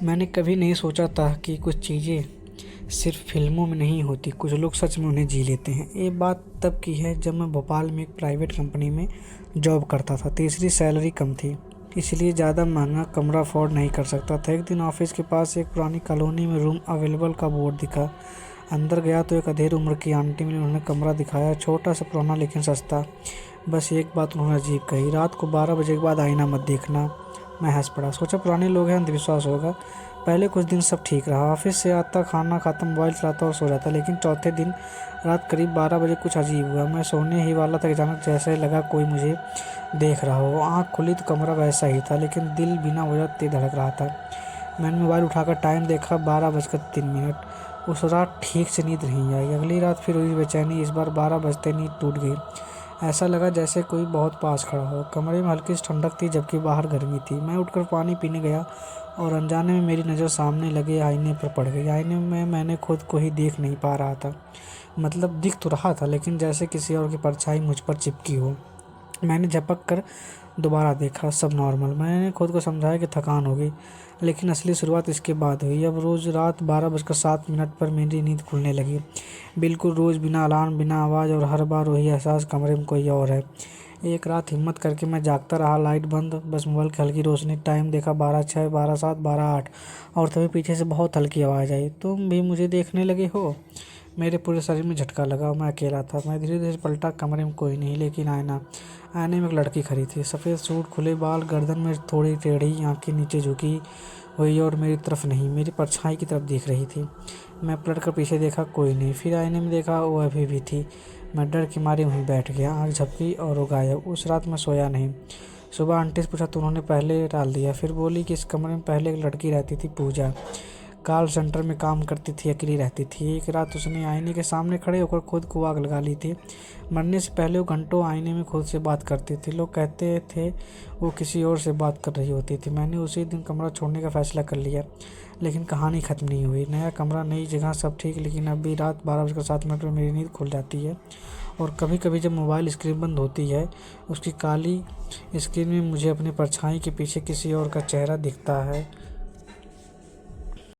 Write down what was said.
मैंने कभी नहीं सोचा था कि कुछ चीज़ें सिर्फ फिल्मों में नहीं होती, कुछ लोग सच में उन्हें जी लेते हैं। ये बात तब की है जब मैं भोपाल में एक प्राइवेट कंपनी में जॉब करता था। तीसरी सैलरी कम थी, इसलिए ज़्यादा महंगा कमरा अफोर्ड नहीं कर सकता था। एक दिन ऑफिस के पास एक पुरानी कॉलोनी में रूम अवेलेबल का बोर्ड दिखा। अंदर गया तो एक अधेड़ उम्र की आंटी मिली। उन्होंने कमरा दिखाया, छोटा सा पुराना लेकिन सस्ता। बस एक बात उन्होंने अजीब कही, रात को 12 बजे के बाद आईना मत देखना। मैं हंस पड़ा, सोचा पुराने लोग हैं, अंधविश्वास होगा। पहले कुछ दिन सब ठीक रहा, ऑफिस से आता, खाना खाता, मोबाइल चलाता और सो जाता। लेकिन चौथे दिन रात करीब 12 बजे कुछ अजीब हुआ। मैं सोने ही वाला था कि अचानक जैसे लगा कोई मुझे देख रहा हो। आँख खुली तो कमरा वैसा ही था, लेकिन दिल बिना वजह तेज धड़क रहा था। मैंने मोबाइल उठाकर टाइम देखा, 12:03। उस रात ठीक से नींद नहीं आई। अगली रात फिर हुई बेचैनी, इस बार 12 बजते नींद टूट गई। ऐसा लगा जैसे कोई बहुत पास खड़ा हो। कमरे में हल्की सी ठंडक थी, जबकि बाहर गर्मी थी। मैं उठकर पानी पीने गया और अनजाने में मेरी नज़र सामने लगे आईने पर पड़ गई। आईने में मैंने खुद को ही देख नहीं पा रहा था। मतलब दिख तो रहा था, लेकिन जैसे किसी और की परछाई मुझ पर चिपकी हो। मैंने झपक कर दोबारा देखा, सब नॉर्मल। मैंने खुद को समझाया कि थकान हो गई, लेकिन असली शुरुआत इसके बाद हुई। अब रोज़ रात 12:07 पर मेरी नींद खुलने लगी, बिल्कुल रोज़, बिना अलार्म, बिना आवाज़, और हर बार वही एहसास, कमरे में कोई और है। एक रात हिम्मत करके मैं जागता रहा, लाइट बंद, बस मोबाइल की हल्की रोशनी। टाइम देखा, 12:06, 12:07, 12:08। और तभी पीछे से बहुत हल्की आवाज़ आई, तुम भी मुझे देखने लगे हो। मेरे पूरे शरीर में झटका लगा। मैं अकेला था। मैं धीरे धीरे पलटा, कमरे में कोई नहीं, लेकिन आईने में एक लड़की खड़ी थी। सफ़ेद सूट, खुले बाल, गर्दन में थोड़ी टेढ़ी, आंखें नीचे झुकी हुई, और मेरी तरफ नहीं, मेरी परछाई की तरफ देख रही थी। मैं पलट कर पीछे देखा, कोई नहीं। फिर आईने में देखा, वो अभी भी थी। मैं डर की मारी वहीं बैठ गया, आँख झपकी और वो गायब। उस रात मैं सोया नहीं। सुबह आंटी से पूछा तो उन्होंने पहले टाल दिया। फिर बोली कि इस कमरे में पहले एक लड़की रहती थी, पूजा, कॉल सेंटर में काम करती थी, अकेली रहती थी। एक रात उसने आईने के सामने खड़े होकर खुद को आग लगा ली थी। मरने से पहले वो घंटों आईने में खुद से बात करती थी। लोग कहते थे वो किसी और से बात कर रही होती थी। मैंने उसी दिन कमरा छोड़ने का फैसला कर लिया, लेकिन कहानी ख़त्म नहीं हुई। नया कमरा, नई जगह, सब ठीक, लेकिन अब भी रात 12:07 पर मेरी नींद खुल जाती है। और कभी कभी जब मोबाइल स्क्रीन बंद होती है, उसकी काली स्क्रीन में मुझे अपनी परछाई के पीछे किसी और का चेहरा दिखता है।